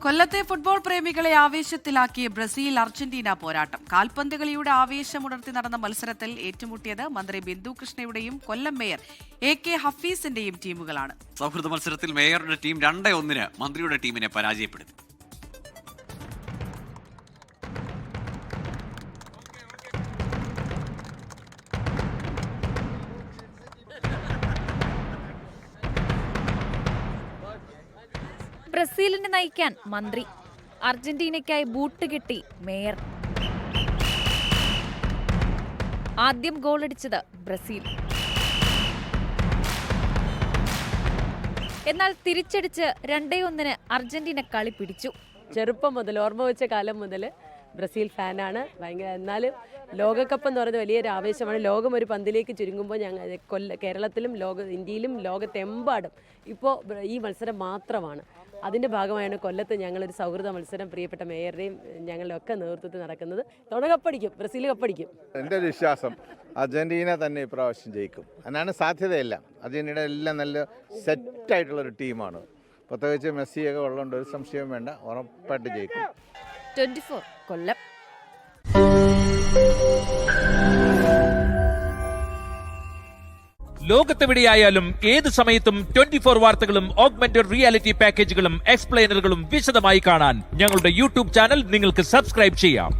കൊല്ലത്തെ football പ്രേമികളെ ആവേശത്തിലാക്കിയ Brazil Argentina പോരാട്ടം. കാൽപന്തുകളിയുടെ ആവേശമുണർത്തി നടന്ന മത്സരത്തിൽ ഏറ്റുമുട്ടിയത് മന്ത്രി ബിന്ദു കൃഷ്ണയുടെയും കൊല്ലം മേയർ AK ഹഫീസിന്റെയും ടീമുകളാണ്. സൗഹൃദ മത്സരത്തിൽ മേയറുടെ ടീം 2-1 മന്ത്രിയുടെ ടീമിനെ പരാജയപ്പെടുത്തി. ബ്രസീലിനെ നയിക്കാൻ മന്ത്രി, അർജന്റീനയ്ക്കായി ബൂട്ട് കെട്ടി മേയർ. ആദ്യം ഗോളടിച്ചത് ബ്രസീൽ. എന്നാൽ തിരിച്ചടിച്ച് 2-1 അർജന്റീന കളി പിടിച്ചു. ചെറുപ്പം മുതൽ ഓർമ്മ വെച്ച കാലം മുതൽ ബ്രസീൽ ഫാനാണ് ഭയങ്കര. എന്നാലും ലോകകപ്പ് എന്ന് പറയുന്നത് വലിയൊരു ആവേശമാണ്. ലോകം ഒരു പന്തിലേക്ക് ചുരുങ്ങുമ്പോൾ കേരളത്തിലും ഇന്ത്യയിലും ലോകത്തെമ്പാടും ഇപ്പോൾ ഈ മത്സരം മാത്രമാണ്. അതിൻ്റെ ഭാഗമായാണ് കൊല്ലത്ത് ഞങ്ങളൊരു സൗഹൃദ മത്സരം പ്രിയപ്പെട്ട മേയറുടെയും ഞങ്ങളുടെ ഒക്കെ നേതൃത്വത്തിൽ നടക്കുന്നത്. തവണ കപ്പടിക്കും, ബ്രസീൽ കപ്പടിക്കും. എൻ്റെ ഒരു വിശ്വാസം അർജന്റീന തന്നെ ഇപ്രാവശ്യം ജയിക്കും. അതിനാണ് സാധ്യതയെല്ലാം. അർജന്റീന എല്ലാം നല്ല സെറ്റായിട്ടുള്ളൊരു ടീമാണ്. പ്രത്യേകിച്ച് മെസ്സിയൊക്കെ ഉള്ളതുകൊണ്ട് ഒരു സംശയവും വേണ്ട, ഉറപ്പായിട്ട് ജയിക്കും. 24 കൊല്ലം. ലോകത്തെവിടെയായാലും ഏത് സമയത്തും 24 വാർത്തകളും ഓഗ്മെന്റഡ് റിയാലിറ്റി പാക്കേജുകളും എക്സ്പ്ലെയിനറുകളും വിശദമായി കാണാൻ ഞങ്ങളുടെ YouTube ചാനൽ നിങ്ങൾക്ക് സബ്സ്ക്രൈബ് ചെയ്യാം.